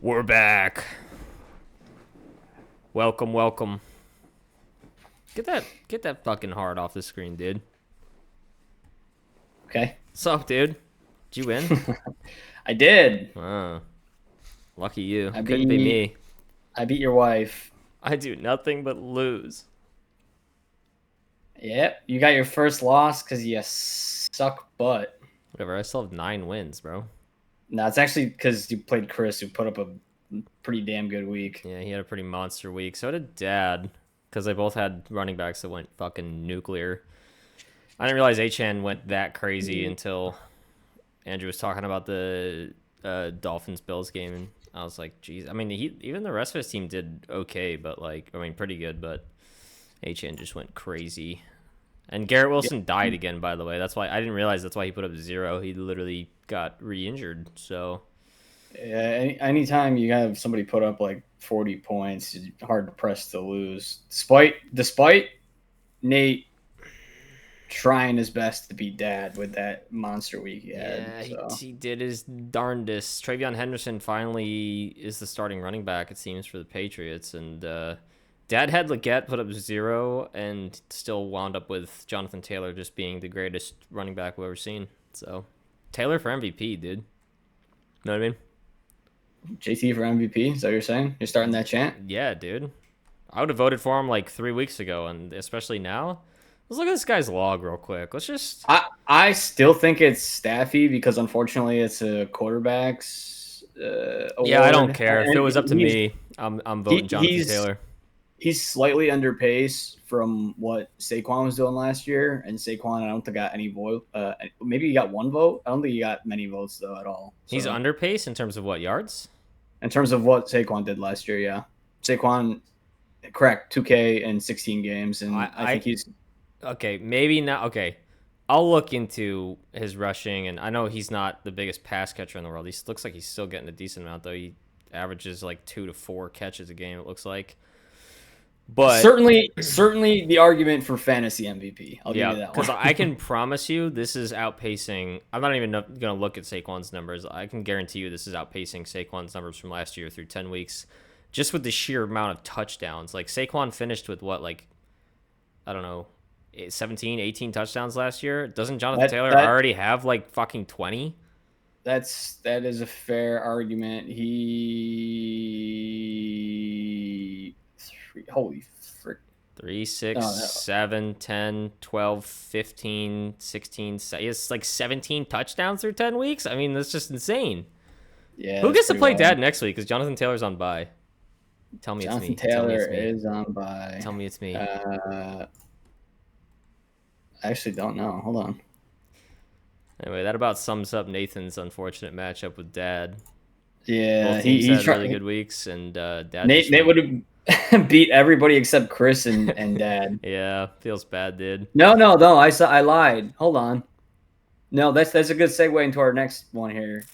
We're back. Welcome, welcome. Get that fucking heart off the screen, dude. Okay. What's up, dude? Did you win? I did. Lucky you. I Couldn't be beat me. I beat your wife. I do nothing but lose. Yep. You got your first loss because you suck butt. Whatever, I still have 9 wins, bro. No, it's actually because you played Chris, who put up a pretty damn good week. Yeah, he had a pretty monster week. So did Dad. Because they both had running backs that went fucking nuclear. I didn't realize Achan went that crazy until Andrew was talking about the Dolphins-Bills game. And I was like, geez. I mean, even the rest of his team did okay, but pretty good. But Achan just went crazy. And Garrett Wilson died again, by the way. That's why I didn't realize that's why he put up 0. He literally got re-injured. So Yeah, anytime you have somebody put up like 40 points, it's hard pressed to lose. Despite Nate trying his best to beat Dad with that monster week he had. yeah, So he did his darndest. Travion Henderson finally is the starting running back, it seems, for the Patriots. And Dad had Leggett put up 0 and still wound up with Jonathan Taylor just being the greatest running back we've ever seen. So Taylor for MVP, dude. Know what I mean? JT for MVP, is that what you're saying? You're starting that chant? Yeah, dude. I would have voted for him like 3 weeks ago, and especially now. Let's look at this guy's log real quick. Let's just. I still think it's Staffy because unfortunately it's a quarterback's Yeah, I don't award. care. If it And was up to me, I'm voting Jonathan he's Taylor. slightly under pace from what Saquon was doing last year, and Saquon I don't think got any vote. Maybe he got one vote. I don't think he got many votes though at all. He's So under pace in terms of what yards? in terms of what Saquon did last year, yeah, Saquon cracked 2K in 16 games, and I think he's Okay, maybe not. Okay, I'll look into his rushing, and I know he's not the biggest pass catcher in the world. He looks like he's still getting a decent amount, though. He averages like 2 to 4 catches a game. It looks like, but certainly the argument for fantasy MVP. I'll give yeah, you that because one. I can promise you this is outpacing. I'm not even going to look at Saquon's numbers. I can guarantee you this is outpacing Saquon's numbers from last year through 10 weeks, just with the sheer amount of touchdowns. Like Saquon finished with what, like, I don't know, 17, 18 touchdowns last year. Doesn't Jonathan that Taylor that already have like fucking 20? that is a fair argument. He holy frick. 3, 6, Oh, 7, 10, 12, 15, 16. He has like 17 touchdowns through 10 weeks. I mean, that's just insane. yeah, Who that's gets to pretty play wild. Dad next week? Because Jonathan Taylor's on bye. Tell me it's Jonathan me. Tell me Taylor it's me. is on by. Tell me it's me. I actually don't know. Hold on. Anyway, that about sums up Nathan's unfortunate matchup with Dad. Yeah, Both teams had really tried. good weeks, and Dad Nate just Nate went. would have beat everybody except Chris and Dad. Yeah, feels bad, dude. No. I lied. Hold on. No, that's a good segue into our next one here.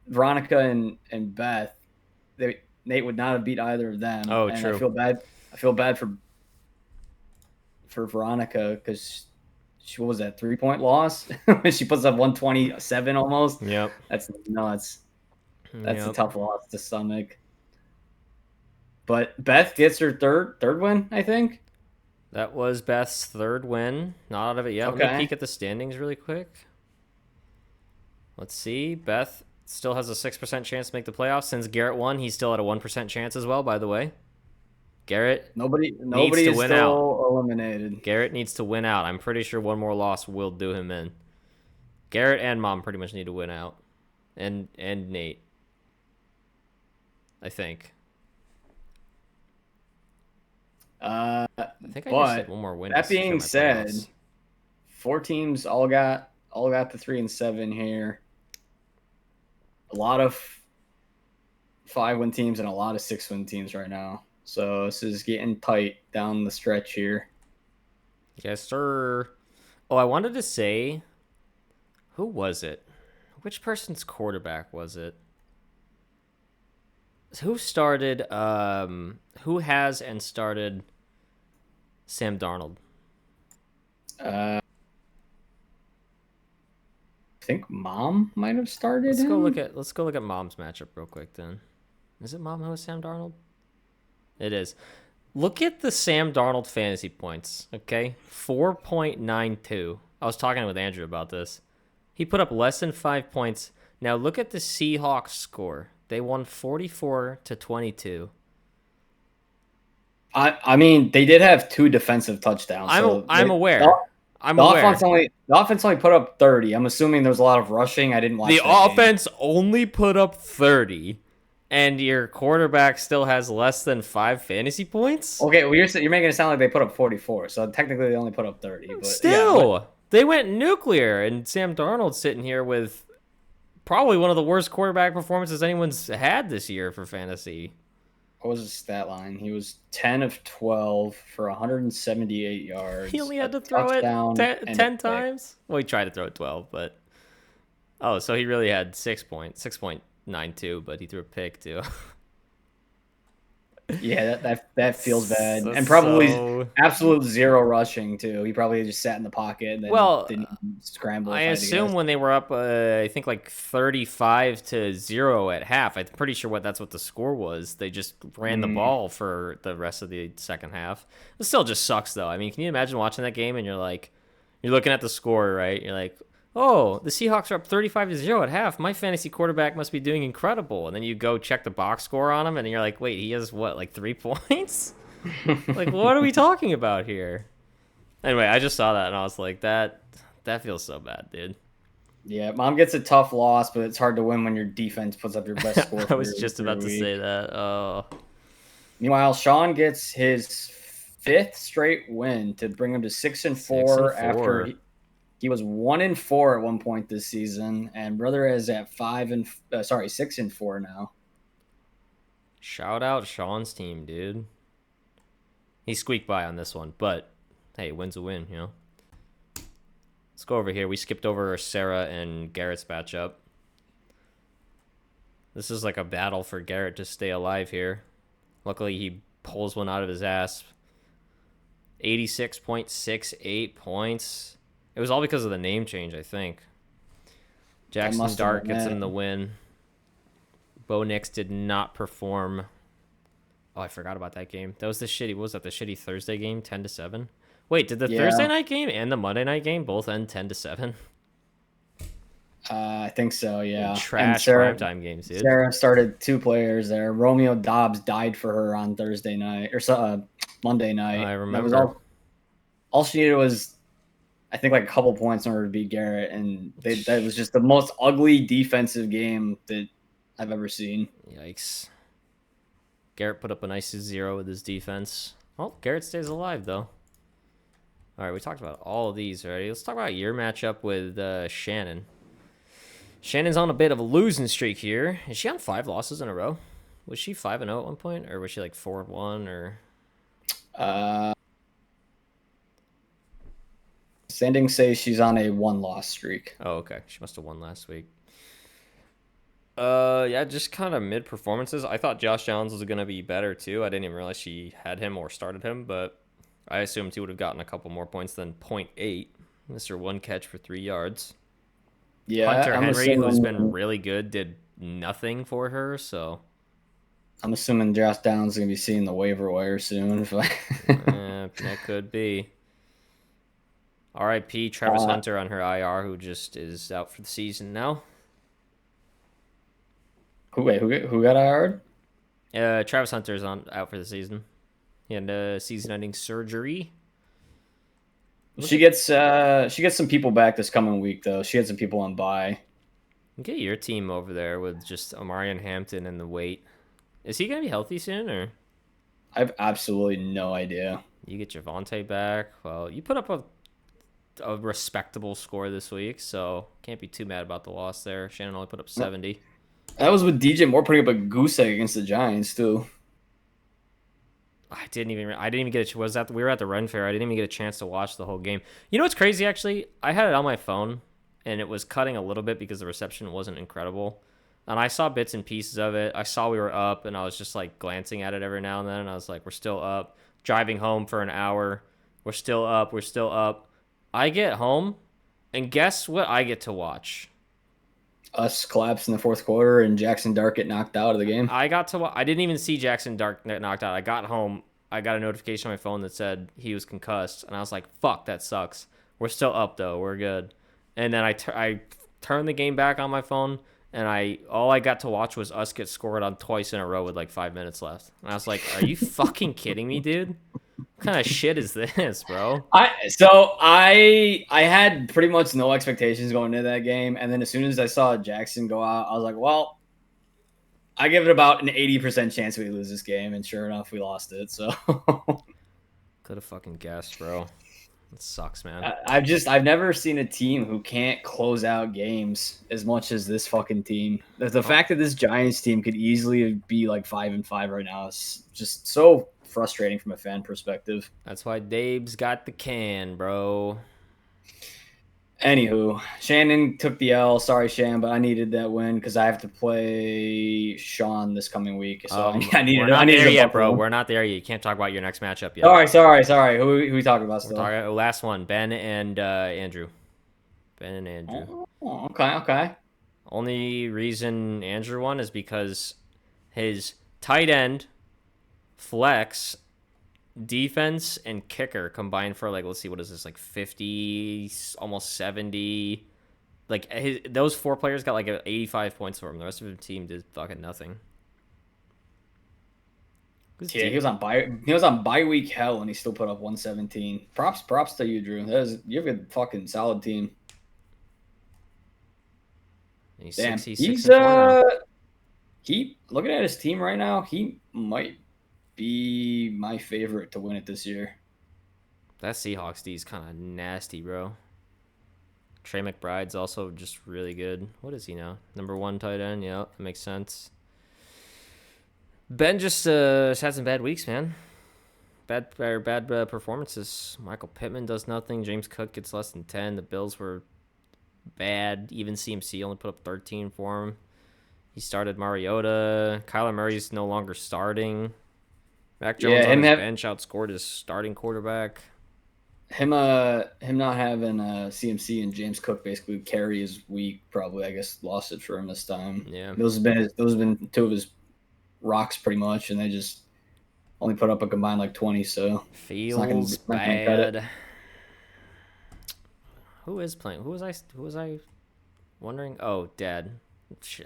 Veronica and Beth. Nate would not have beat either of them, Oh, and I true. feel bad. I feel bad for Veronica because she what was that 3-point loss? She puts up 127 almost. Yep. That's nuts. That's a Yep. tough loss to stomach. But Beth gets her third win, I think. That was Beth's third win. Not out of it yet. Let me Okay. peek at the standings really quick. Let's see. Beth still has a 6% chance to make the playoffs. Since Garrett won, he's still at a 1% chance as well, by the way. Garrett needs Nobody to is win out. still eliminated. Garrett needs to win out. I'm pretty sure one more loss will do him in. Garrett and Mom pretty much need to win out. And Nate. I think. Uh, I think I just need but one more win to that secure being my said, playoffs. 4 teams all got the 3-7 here. A lot of 5-win teams and a lot of 6-win teams right now. So this is getting tight down the stretch here. Yes, sir. Oh, I wanted to say, who was it? Which person's quarterback was it? Who started? Who has and started Sam Darnold? Uh, I think Mom might have started Let's go him. look at Mom's matchup real quick then. Is it Mom Ho Sam Darnold? It is. Look at the Sam Darnold fantasy points, okay? 4.92. I was talking with Andrew about this. He put up less than 5 points. Now look at the Seahawks score. They won 44-22. I mean, they did have 2 defensive touchdowns. I'm aware. The offense only put up 30. I'm assuming there's a lot of rushing. I didn't watch the that offense only put up 30, and your quarterback still has less than 5 fantasy points? Okay, well, you're making it sound like they put up 44, so technically they only put up 30. But Still, yeah, they went nuclear, and Sam Darnold's sitting here with probably one of the worst quarterback performances anyone's had this year for fantasy. what was his stat line? He was 10 of 12 for 178 yards. He only had to throw it 10 times? Well, he tried to throw it 12, but... Oh, so he really had 6.92, but he threw a pick, too. Yeah, that feels bad. And probably absolute 0 rushing, too. He probably just sat in the pocket and then didn't scramble. I assume when they were up, I think like 35-0 at half, I'm pretty sure that's what the score was. They just ran the ball for the rest of the second half. It still just sucks, though. I mean, can you imagine watching that game and you're looking at the score, right? You're like, oh, the Seahawks are up 35-0 at half. My fantasy quarterback must be doing incredible. And then you go check the box score on him, and you're like, wait, he has what, like 3 points? Like, what are we talking about here? Anyway, I just saw that, and I was like, that feels so bad, dude. Yeah, Mom gets a tough loss, but it's hard to win when your defense puts up your best score. I was just about to say that. Oh. Meanwhile, Sean gets his 5th straight win to bring him to 6-4 after he was 1-4 at one point this season, and brother is at 6-4 now. Shout out Sean's team, dude. He squeaked by on this one, but hey, win's a win, you know. Let's go over here. We skipped over Sarah and Garrett's matchup. This is like a battle for Garrett to stay alive here. Luckily, he pulls one out of his ass. 86.68 points. It was all because of the name change, I think. Jackson Dart gets him the win. Bo Nix did not perform. Oh, I forgot about that game. That was the shitty. What was that? The shitty Thursday game, 10-7. Wait, did the Thursday night game and the Monday night game both end 10-7? I think so. Yeah. Trash primetime games, dude. Sarah started 2 players there. Romeo Dobbs died for her on Thursday night or Monday night. I remember. That was all she needed was, I think, like a couple points in order to beat Garrett, and that was just the most ugly defensive game that I've ever seen. Yikes. Garrett put up a nice 0 with his defense. Oh, Garrett stays alive, though. All right, we talked about all of these already. Let's talk about your matchup with Shannon. Shannon's on a bit of a losing streak here. Is she on 5 losses in a row? Was she 5-0 at one point, or was she like 4-1, or? Standings say she's on a 1-loss streak. Oh, okay. She must have won last week. Yeah, just kind of mid performances. I thought Josh Downs was gonna be better too. I didn't even realize she had him or started him, but I assumed he would have gotten a couple more points than 0.8. Mr. 1 catch for 3 yards. Yeah, Hunter Henry, who's been really good, did nothing for her, so I'm assuming Josh Downs is gonna be seeing the waiver wire soon. That could be. R.I.P. Travis Hunter on her IR, who just is out for the season now. Who got IR'd? Travis Hunter's out for the season. He had a season-ending surgery. She gets some people back this coming week though. She had some people on bye. Get your team over there with just Omarion Hampton and the weight. Is he gonna be healthy soon, or? I have absolutely no idea. You get Javonte back. Well, you put up a respectable score this week, so can't be too mad about the loss there. Shannon only put up 70. That was with DJ Moore putting up a goose egg against the Giants too. I didn't even get we were at the Ren Fair. I didn't even get a chance to watch the whole game. You know what's crazy, actually? I had it on my phone, and it was cutting a little bit because the reception wasn't incredible. And I saw bits and pieces of it. I saw we were up, and I was just like glancing at it every now and then, and I was like, we're still up. Driving home for an hour. We're still up. We're still up. I get home, and guess what I get to watch? us collapse in the fourth quarter and Jackson Dart get knocked out of the game. I didn't even see Jackson Dart get knocked out. I got home. I got a notification on my phone that said he was concussed, and I was like, "Fuck, that sucks." We're still up though. We're good. And then I turned the game back on my phone, and all I got to watch was us get scored on twice in a row with like 5 minutes left. And I was like, "Are you fucking kidding me, dude? What kind of shit is this, bro?" I had pretty much no expectations going into that game, and then as soon as I saw Jackson go out, I was like, well, I give it about an 80% chance we lose this game, and sure enough, we lost it. So Could have fucking guessed, bro. It sucks, man. I've never seen a team who can't close out games as much as this fucking team. The fact that this Giants team could easily be like 5-5 right now is just so frustrating from a fan perspective. That's why Dave's got the can, bro. Anywho, Shannon took the L. Sorry, Shan, but I needed that win because I have to play Sean this coming week. So I needed. We're not I needed there a yet, bump bro. one. We're not there yet. You can't talk about your next matchup yet. Sorry. Who we talking about still? Last one, Ben and Andrew. Ben and Andrew. Oh, okay. Only reason Andrew won is because his tight end, flex, defense, and kicker combined for like, let's see, what is this, like 50, almost 70. Like those four players got like 85 points for him. The rest of the team did fucking nothing. Yeah, he was on bye week hell and he still put up 117. Props to you, Drew. You have a fucking solid team. He's Damn, 66 and 4 now. he looking at his team right now, he might be my favorite to win it this year. That Seahawks D is kind of nasty, bro. Trey McBride's also just really good. What is he now? Number 1 tight end. Yeah, that makes sense. Ben just had some bad weeks, man. Bad performances. Michael Pittman does nothing. James Cook gets less than 10. The Bills were bad. Even CMC only put up 13 for him. He started Mariota. Kyler Murray's no longer starting. Mac Jones on his bench outscored his starting quarterback. Him not having CMC and James Cook basically carry his week probably, I guess, lost it for him this time. Yeah. Those have been two of his rocks pretty much, and they just only put up a combined like 20, so feels bad. Who is playing? Who was I wondering? Oh, Dad.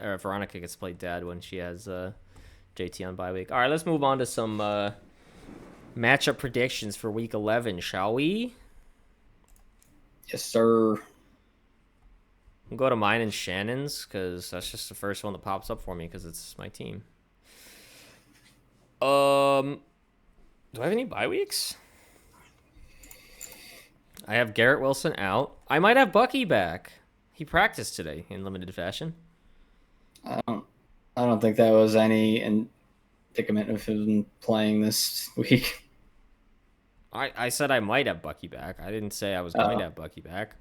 Veronica gets to play Dad when she has JT on bye week. All right, let's move on to some matchup predictions for week 11, shall we? Yes, sir. We'll go to mine and Shannon's because that's just the first one that pops up for me because it's my team. Do I have any bye weeks? I have Garrett Wilson out. I might have Bucky back. He practiced today in limited fashion. I don't think that was any indicament of him playing this week. I said I might have Bucky back. I didn't say I was going to have Bucky back.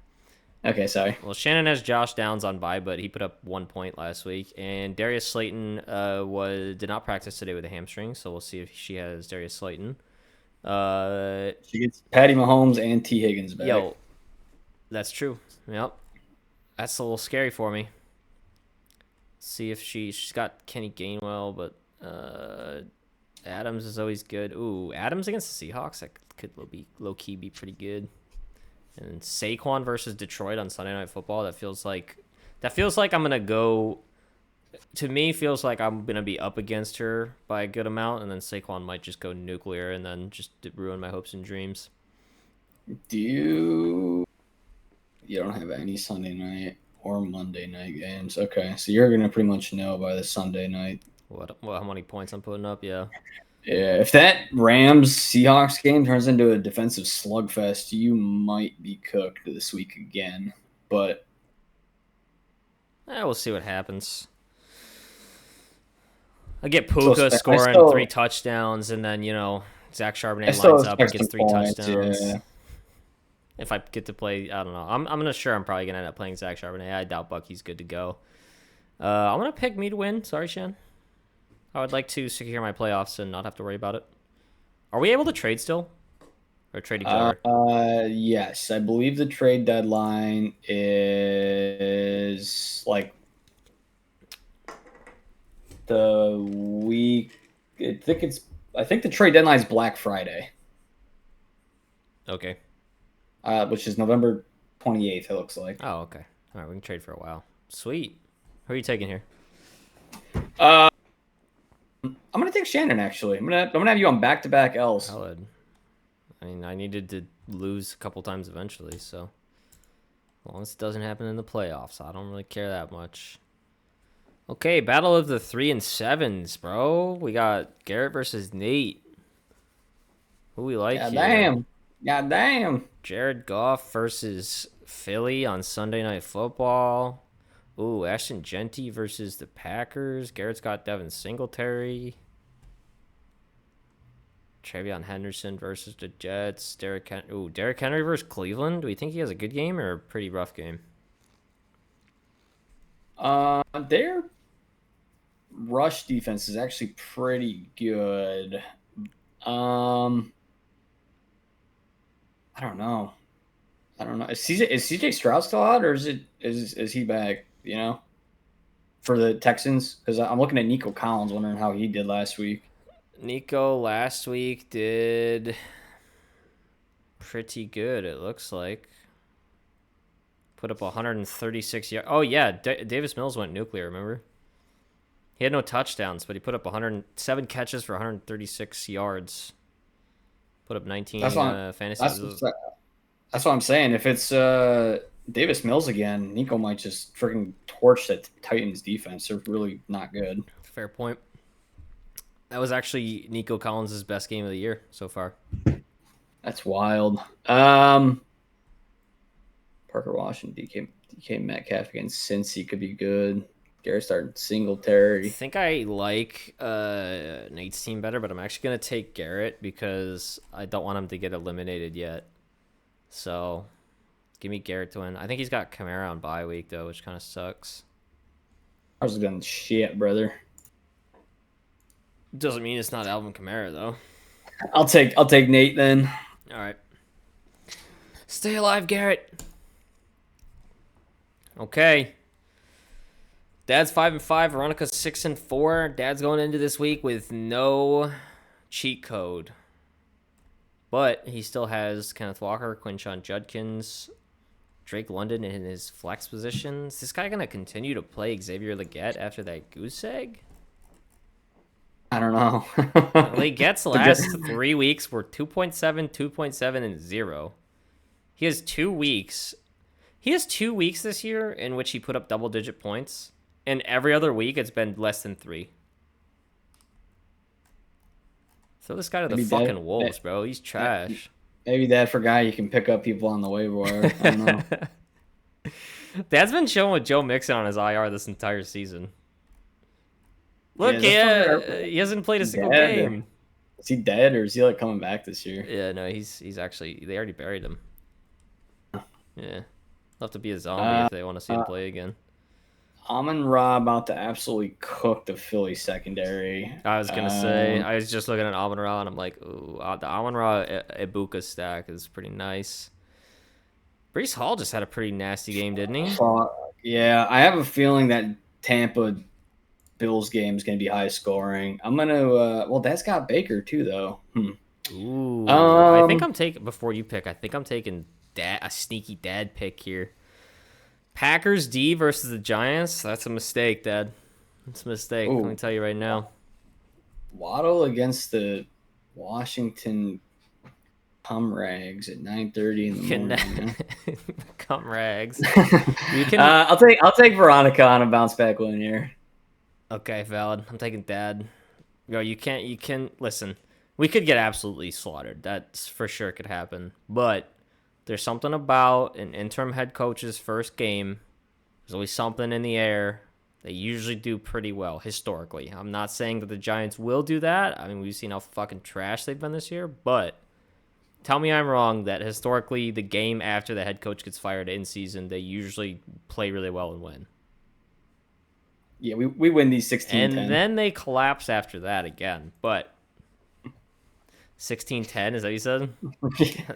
Okay, sorry. Well, Shannon has Josh Downs on bye, but he put up 1 point last week. And Darius Slayton did not practice today with a hamstring, so we'll see if she has Darius Slayton. She gets Patty Mahomes and T. Higgins back. Yo, that's true. Yep. That's a little scary for me. See if she's got Kenny Gainwell, but Adams is always good. Ooh, Adams against the Seahawks, that could low key be pretty good. And Saquon versus Detroit on Sunday Night Football, that feels like I'm gonna go. To me, feels like I'm gonna be up against her by a good amount, and then Saquon might just go nuclear and then just ruin my hopes and dreams. You don't have any Sunday night or Monday night games. Okay, so you're gonna pretty much know by the Sunday night. How many points I'm putting up? Yeah. Yeah, if that Rams-Seahawks game turns into a defensive slugfest, you might be cooked this week again. But we'll see what happens. I get Puka scoring 3 touchdowns, and then, Zach Charbonnet lines up and gets 3 touchdowns. Yeah. If I get to play, I don't know. I'm gonna probably gonna end up playing Zach Charbonnet. I doubt Bucky's good to go. I'm gonna pick me to win. Sorry, Shan. I would like to secure my playoffs and not have to worry about it. Are we able to trade still? Or trade each other? Yes. I believe the trade deadline is like the week. I think the trade deadline is Black Friday, Okay. which is November 28th. It looks like. Oh, okay. All right, we can trade for a while. Sweet. Who are you taking here? Uh, I'm gonna take Shannon. Actually, I'm gonna have you on back-to-back L's. Solid. I mean, I needed to lose a couple times eventually, so as long as it doesn't happen in the playoffs, I don't really care that much. Okay, battle of the 3 and 7s, bro. We got Garrett versus Nate. Who we like God here? damn. God damn. Jared Goff versus Philly on Sunday Night Football. Ooh, Ashton Genty versus the Packers. Garrett's got Devin Singletary. Travion Henderson versus the Jets. Derrick Henry versus Cleveland. Do we think he has a good game or a pretty rough game? Their rush defense is actually pretty good. I don't know. Is CJ Stroud still out, or is he back? You know, for the Texans, because I'm looking at Nico Collins, wondering how he did last week. Nico last week did pretty good, it looks like. Put up 136 yards. Oh, yeah, Davis Mills went nuclear, remember? He had no touchdowns, but he put up 107 catches for 136 yards. Put up 19 fantasy. That's what I'm saying. If it's Davis Mills again, Nico might just freaking torch that Titans defense. They're really not good. Fair point. That was actually Nico Collins' best game of the year so far. That's wild. Parker Washington, DK Metcalf against Cincy could be good. Garrett starting Singletary. I think I like Nate's team better, but I'm actually going to take Garrett because I don't want him to get eliminated yet. So give me Garrett to win. I think he's got Kamara on bye week, though, which kind of sucks. I was going shit, brother. Doesn't mean it's not Alvin Kamara, though. I'll take Nate then. All right. Stay alive, Garrett. Okay. Dad's 5-5. Veronica's 6-4. Dad's going into this week with no cheat code, but he still has Kenneth Walker, Quinshon Judkins, Drake London in his flex positions. Is this guy gonna continue to play Xavier Legette after that goose egg? I don't know. Legette's last 3 weeks were 2.7, 2.7, and 0. He has 2 weeks. He has 2 weeks this year in which he put up double-digit points, and every other week it's been less than 3. Throw this guy to the fucking wolves, bro. He's trash. Maybe Dad forgot you can pick up people on the waiver wire. I don't know. Dad's been chilling with Joe Mixon on his IR this entire season. Look, he hasn't played a single game. Is he dead, or is he like coming back this year? Yeah, no, he's actually, they already buried him. Yeah, he'll have to be a zombie if they want to see him play again. Amon-Ra about to absolutely cook the Philly secondary. I was gonna say, I was just looking at Amon-Ra and I'm like, ooh, the Amon-Ra Ibuka stack is pretty nice. Breece Hall just had a pretty nasty game, didn't he? Yeah, I have a feeling that Tampa Bills game is going to be high scoring. I'm going to well, that's got Baker too, though. Ooh, I think I'm taking, before you pick, I think I'm taking a sneaky dad pick here. Packers D versus the Giants. That's a mistake, Dad. That's a mistake. Let me tell you right now. Waddle against the Washington Rags at 9:30 in the morning. Rags. You can. I'll take Veronica on a bounce back win here. Okay, valid. I'm taking Dad. Yo, you can listen. We could get absolutely slaughtered. That's for sure could happen. But there's something about an interim head coach's first game. There's always something in the air. They usually do pretty well historically. I'm not saying that the Giants will do that. I mean, we've seen how fucking trash they've been this year, but tell me I'm wrong that historically the game after the head coach gets fired in season, they usually play really well and win. Yeah, we win these 16-10. And then they collapse after that again. But 16-10, is that what you said?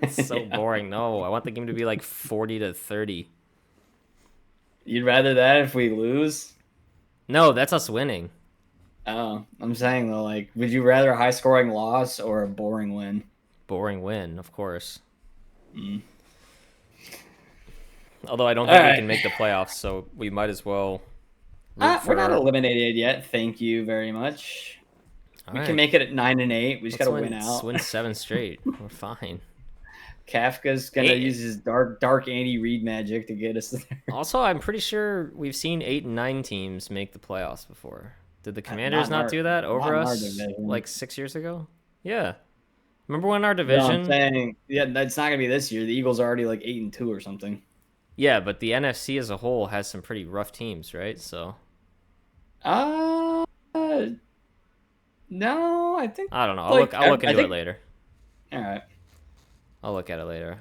That's so boring. No, I want the game to be like 40-30. You'd rather that if we lose? No, that's us winning. Oh, I'm saying though, like, would you rather a high scoring loss or a boring win? Boring win, of course. Mm. Although I don't All think we right. can make the playoffs, so we might as well root We're not for. eliminated yet. Thank you very much. All We can right, make it at 9-8. We just got let's to win win. out. Win 7 straight. We're fine. Kafka's gonna use Eight. his dark Andy Reid magic to get us there. Also, I'm pretty sure we've seen 8 and 9 teams make the playoffs before. Did the Commanders not do that Not over in our us division. like 6 years ago? Yeah. Remember when our No, I'm division? saying, yeah, that's not gonna be this year. The Eagles are already like 8-2 or something. Yeah, but the NFC as a whole has some pretty rough teams, right? So Uh, no, I think I don't know. I'll look. like I'll look I into it think. later. All right, I'll look at it later.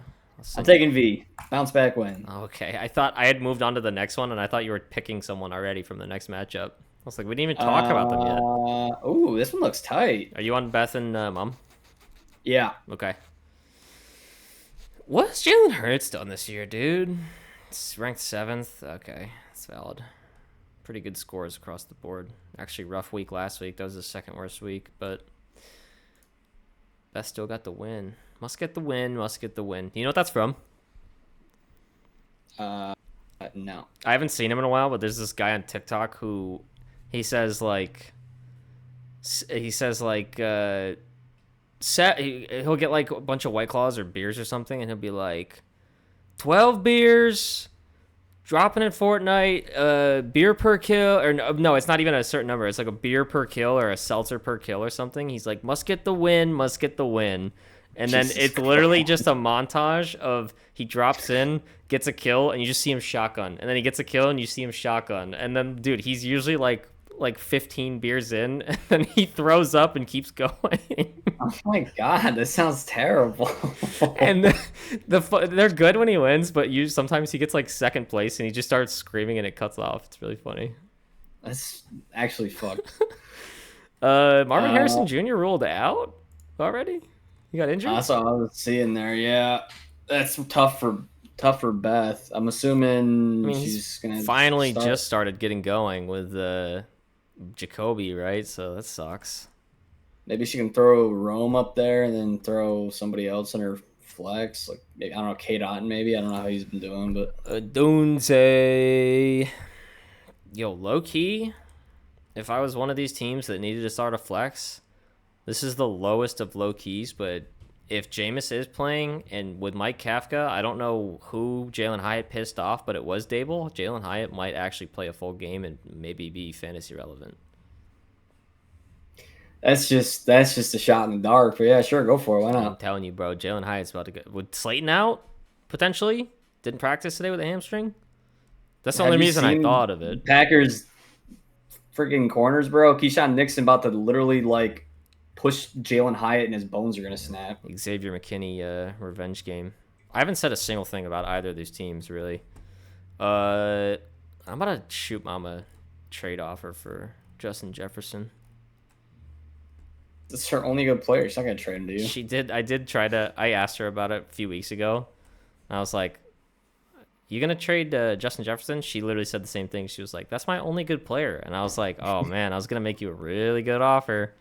I'm taking V. Bounce back win. Okay, I thought I had moved on to the next one, and I thought you were picking someone already from the next matchup. I was like, we didn't even talk about them yet. Ooh, this one looks tight. Are you on Beth and Mom? Yeah. Okay. What's Jalen Hurts done this year, dude? It's ranked 7th. Okay, that's valid. Pretty good scores across the board. Actually, rough week last week. That was the second worst week, but Beth still got the win. Must get the win. Must get the win. You know what that's from? Uh, no. I haven't seen him in a while, but there's this guy on TikTok who he says like he'll get like a bunch of White Claws or beers or something, and he'll be like 12 beers dropping in Fortnite, beer per kill, or no, it's not even a certain number. It's like a beer per kill or a seltzer per kill or something. He's like, must get the win, must get the win. And then Jesus it's literally just a montage of he drops in, gets a kill, and you just see him shotgun. And then he gets a kill, and you see him shotgun. And then, dude, he's usually like 15 beers in, and then he throws up and keeps going. Oh my god, this sounds terrible. And they're good when he wins, but sometimes he gets like second place and he just starts screaming and it cuts off. It's really funny. That's actually fucked. Marvin Uh, Harrison Jr. ruled out already. He got injured. that's all I was seeing there. Yeah, that's tough for Beth. I'm assuming I mean, she's he's gonna finally start. just started getting going with Jacoby, right? So that sucks. Maybe she can throw Rome up there and then throw somebody else in her flex. Like maybe I don't know, Kate Otten. Maybe I don't know how he's been doing, but Dunze. Yo, low key. If I was one of these teams that needed to start a flex, this is the lowest of low keys, but if Jameis is playing and with Mike Kafka, I don't know who Jalen Hyatt pissed off, but it was Dable. Jalen Hyatt might actually play a full game and maybe be fantasy relevant. that's just a shot in the dark. But yeah, sure, go for it. Why I'm not? telling you, bro, Jalen Hyatt's about to go. With Slayton out, potentially, didn't practice today with a hamstring. That's the Have only you reason I seen thought of it. Packers freaking corners, bro? Keyshawn Nixon about to literally like push Jalen Hyatt and his bones are gonna snap. Xavier McKinney revenge game. I haven't said a single thing about either of these teams, really. Uh, I'm about to shoot Mama trade offer for Justin Jefferson. That's her only good player. She's not gonna trade him to you. She did. I did try to. I asked her about it a few weeks ago. And I was like, "You gonna trade Justin Jefferson?" She literally said the same thing. She was like, "That's my only good player." And I was like, "Oh man, I was gonna make you a really good offer."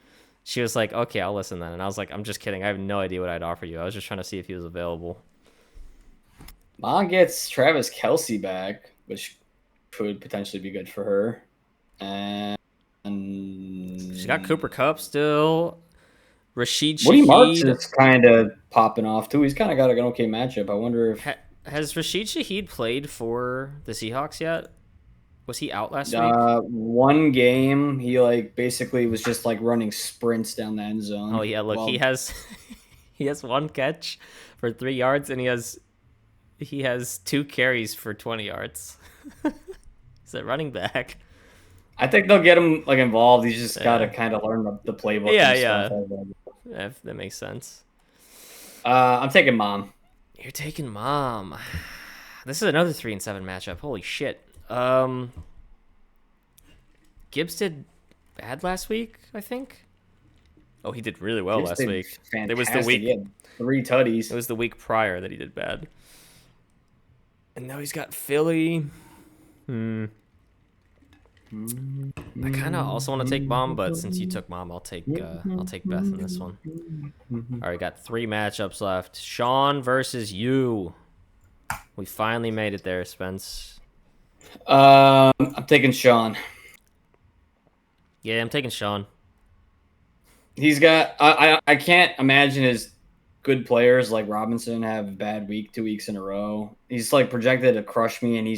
She was like, "Okay, I'll listen then." And I was like, "I'm just kidding. I have no idea what I'd offer you. I was just trying to see if he was available." Mom gets Travis Kelsey back, which could potentially be good for her. And She's got Cooper Cup still. Rashid Woody Marks Shaheed. is kind of popping off too. He's kind of got like an okay matchup. I wonder if Has Rashid Shaheed played for the Seahawks yet? Was he out last week? one game he like basically was just like running sprints down the end zone. Oh yeah, look, Well, he has he has 1 catch for 3 yards, and he has 2 carries for 20 yards. He's a running back. I think they'll get him like involved. He's just got to Yeah, kind of learn the playbook yeah, and yeah. stuff. If that makes sense. I'm taking Mom. You're taking Mom. This is another 3-7 matchup. Holy shit. Gibbs did bad last week, I think. Oh, he did really well Gibbs last did week. Fantastic. It was the week. He had 3 tutties. It was the week prior that he did bad. And now he's got Philly. I kind of also want to take Mom, but since you took Mom, I'll take Beth in this one. All right, got 3 matchups left. Sean versus you. We finally made it there, Spence. I'm taking Sean. Yeah, I'm taking Sean. He's got. I can't imagine his good players like Robinson have a bad week 2 weeks in a row. He's like projected to crush me, and he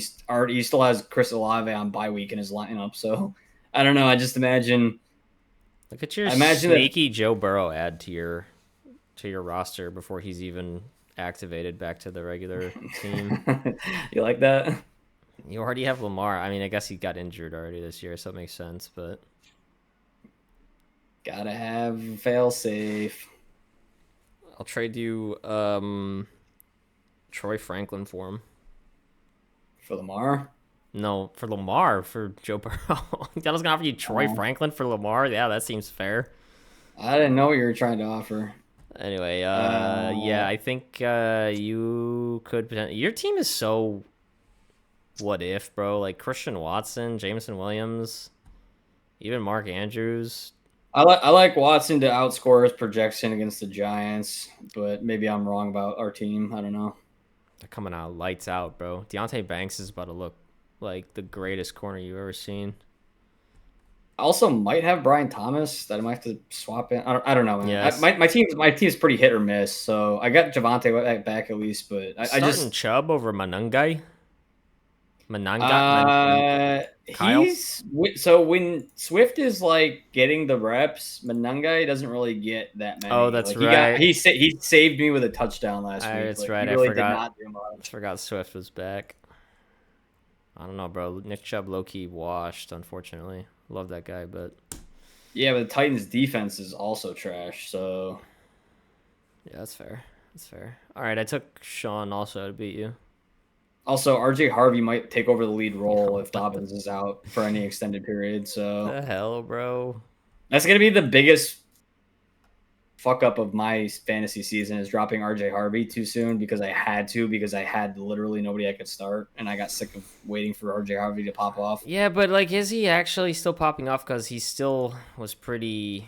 still has Chris Olave on bye week in his lineup. So I don't know. I just imagine. Look at your I imagine that sneaky Joe Burrow add to your roster before he's even activated back to the regular team. you like that? You already have Lamar. I mean, I guess he got injured already this year, so it makes sense. But Gotta have fail safe. I'll trade you Troy Franklin for him. For Lamar? No, for Lamar, for Joe Burrow. I was gonna offer you Troy Franklin for Lamar. Yeah, that seems fair. I didn't know what you were trying to offer. Anyway, yeah, I think you could potentially. Your team is so what if, bro? Like Christian Watson, Jameson Williams, even Mark Andrews. I like Watson to outscore his projection against the Giants, but maybe I'm wrong about our team. I don't know. They're coming out lights out, bro. Deontay Banks is about to look like the greatest corner you've ever seen. I also might have Brian Thomas that I might have to swap in. I don't know, man. Yes. My team's pretty hit or miss. So I got Javonte back at least, but I just Chubb over Manungai. Kyle? He's so when Swift is like getting the reps, Manungai doesn't really get that many. Oh, that's like, right. He saved me with a touchdown last week. That's like, right. He really I forgot. Did not do much. I forgot Swift was back. I don't know, bro. Nick Chubb low-key washed, unfortunately. Love that guy, but yeah, but the Titans' defense is also trash. So yeah, that's fair. That's fair. All right, I took Sean also to beat you. Also, RJ Harvey might take over the lead role if Dobbins is out for any extended period. So the hell, bro? That's gonna be the biggest fuck up of my fantasy season is dropping RJ Harvey too soon because I had literally nobody I could start, and I got sick of waiting for RJ Harvey to pop off. Yeah, but like, is he actually still popping off? Because he still was pretty.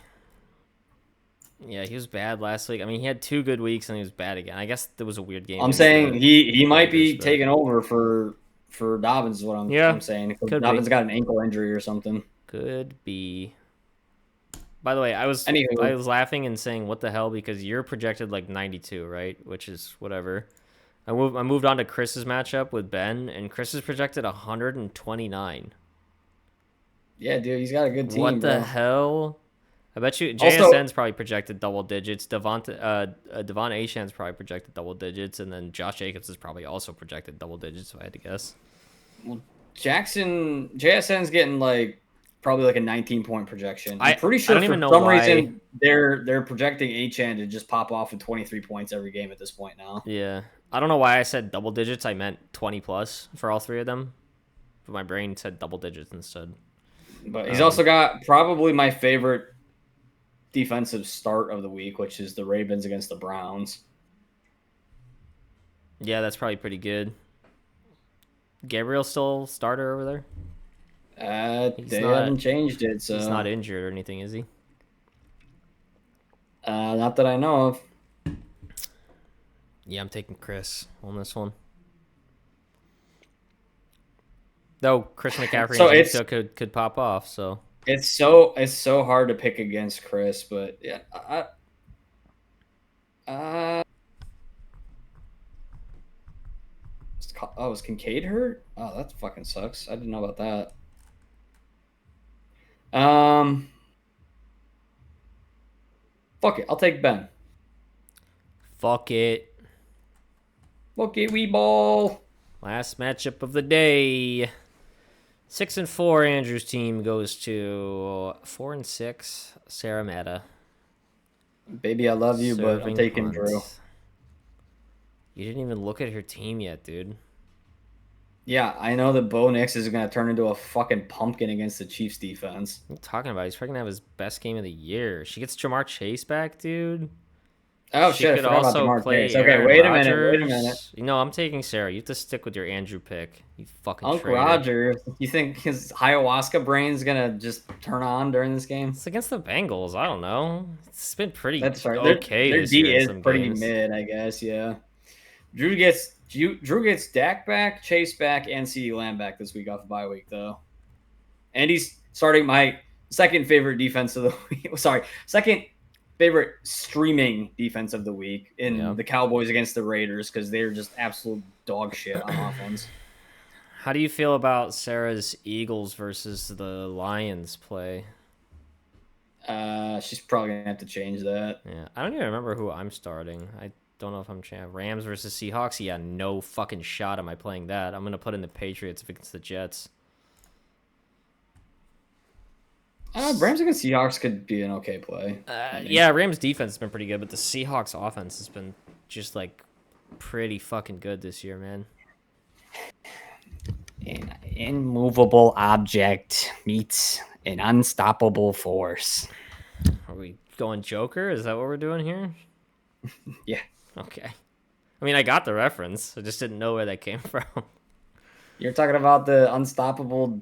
Yeah, he was bad last week. I mean, he had 2 good weeks and he was bad again. I guess there was a weird game. I'm saying he might be taking over for Dobbins is what I'm saying. Dobbins got an ankle injury or something. Could be. By the way, I was laughing and saying what the hell because you're projected like 92, right? Which is whatever. I moved on to Chris's matchup with Ben, and Chris is projected 129. Yeah, dude, he's got a good team. What the hell? I bet you JSN's probably projected double digits. Devon Achane's probably projected double digits, and then Josh Jacobs is probably also projected double digits. If I had to guess. Well, JSN's getting like probably like a 19-point projection. I'm pretty sure for some reason they're projecting Achane to just pop off with 23 points every game at this point now. Yeah, I don't know why I said double digits. I meant 20 plus for all 3 of them, but my brain said double digits instead. But he's also got probably my favorite defensive start of the week, which is the Ravens against the Browns. Yeah, that's probably pretty good. Gabriel still starter over there? They haven't changed it, so he's not injured or anything, is he? Not that I know of. Yeah, I'm taking Chris on this one. Though Chris McCaffrey still could pop off, so it's so hard to pick against Chris, but yeah, is Kincaid hurt? Oh, that fucking sucks. I didn't know about that. Fuck it. I'll take Ben. Fuck it. Fuck it, we ball. Last matchup of the day. 6-4 Andrew's team goes to 4-6 Sarah Mata. Baby, I love you, but I'm taking Drew. You didn't even look at her team yet, dude. Yeah, I know that Bo Nix is going to turn into a fucking pumpkin against the Chiefs defense. What are you talking about? He's probably going to have his best game of the year. She gets Jamar Chase back, dude. Oh She shit! I could forgot about also Jamar play Chase. Okay, Aaron wait a minute. Wait a minute. Rodgers. You know, I'm taking Sarah. You have to stick with your Andrew pick. You fucking Uncle traitor. Roger, you think his ayahuasca brain's gonna just turn on during this game? It's against the Bengals. I don't know. It's been pretty That's right. okay Their this year D in is some pretty games. mid, I guess. Yeah. Drew gets Dak back, Chase back, and CeeDee Lamb back this week off of bye week though, and he's starting my second favorite defense of the week. Sorry, second favorite streaming defense of the week in Yeah. the Cowboys against the Raiders because they're just absolute dog shit on offense. How do you feel about Sarah's Eagles versus the Lions play? She's probably gonna have to change that. Yeah, I don't even remember who I'm starting. I don't know if I'm Rams versus Seahawks. Yeah, no fucking shot am I playing that. I'm gonna put in the Patriots against the Jets. Rams against Seahawks could be an okay play. Yeah, Rams defense has been pretty good, but the Seahawks offense has been just like pretty fucking good this year, man. An immovable object meets an unstoppable force. Are we going Joker? Is that what we're doing here? Yeah. Okay. I mean, I got the reference. I just didn't know where that came from. You're talking about the unstoppable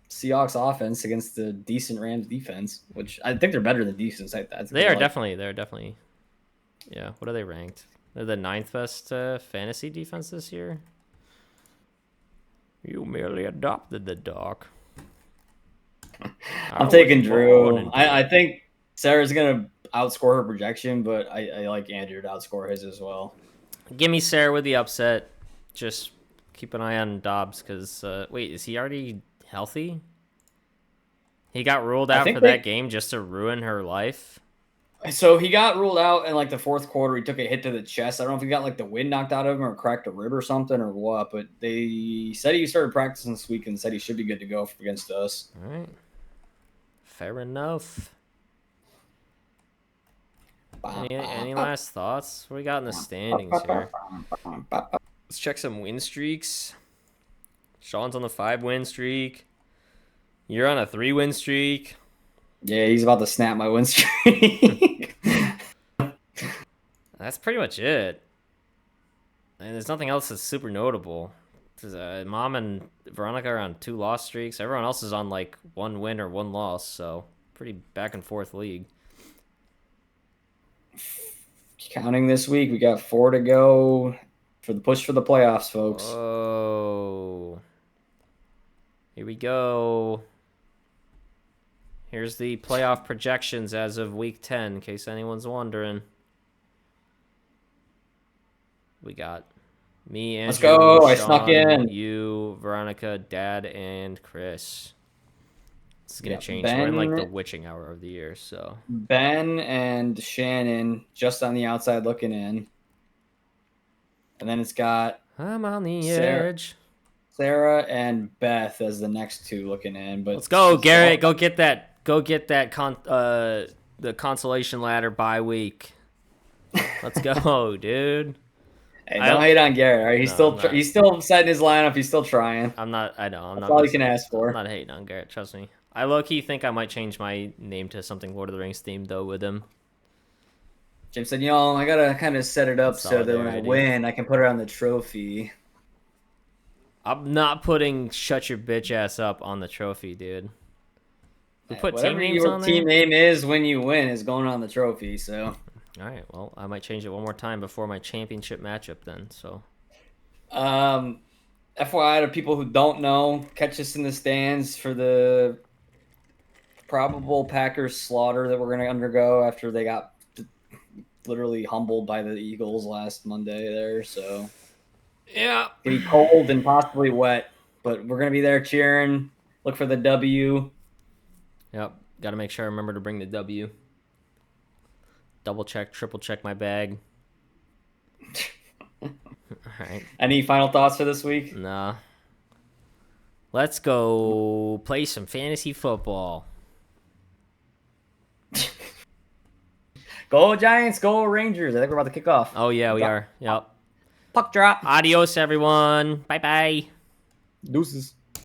Seahawks offense against the decent Rams defense, which I think they're better than decent. They are definitely. Yeah. What are they ranked? They're the 9th best fantasy defense this year. You merely adopted the dog. I'm taking Drew. I think Sarah's gonna outscore her projection, but I like Andrew to outscore his as well. Give me Sarah with the upset. Just keep an eye on Dobbs because wait, is he already healthy? He got ruled out for that game just to ruin her life. So he got ruled out in like the fourth quarter. He took a hit to the chest. I don't know if he got like the wind knocked out of him or cracked a rib or something or what, but they said he started practicing this week and said he should be good to go against us. All right. Fair enough. Any last thoughts? What do we got in the standings here? Let's check some win streaks. Sean's on the 5-win streak. You're on a 3-win streak. Yeah, he's about to snap my win streak. That's pretty much it. And there's nothing else that's super notable. Mom and Veronica are on 2 loss streaks. Everyone else is on like 1 win or 1 loss, so pretty back and forth league. Counting this week, we got 4 to go for the push for the playoffs, folks. Oh, here we go. Here's the playoff projections as of week 10, in case anyone's wondering. We got me, Andrew, let's go. Sean, I snuck in. You, Veronica, Dad, and Chris. It's gonna change. Ben, we're in like the witching hour of the year, so Ben and Shannon just on the outside looking in, and then it's got I'm on the edge. Sarah and Beth as the next 2 looking in. But let's go, Garrett. Go get that. Go get that. The consolation ladder bye week. Let's go, dude. Hey, don't hate on Garrett. Right? He's still setting his lineup. He's still trying. I'm not. I know. That's all you can ask for. I'm not hating on Garrett. Trust me. I low-key think I might change my name to something Lord of the Rings themed though with him. James said, I gotta kind of set it up so that when I win, I can put it on the trophy. I'm not putting "Shut Your Bitch Ass Up" on the trophy, dude. We put team names on there. Team name is when you win is going on the trophy. So. All right. Well, I might change it one more time before my championship matchup then. So. FYI to people who don't know, catch us in the stands for the probable Packers slaughter that we're going to undergo after they got literally humbled by the Eagles last Monday there. So, yeah, it'll be cold and possibly wet, but we're going to be there cheering. Look for the W. Yep. Got to make sure I remember to bring the W. Double check, triple check my bag. All right. Any final thoughts for this week? Nah. Let's go play some fantasy football. Go Giants, go Rangers. I think we're about to kick off. Oh, yeah, we are. Yep. Puck drop. Adios, everyone. Bye-bye. Deuces.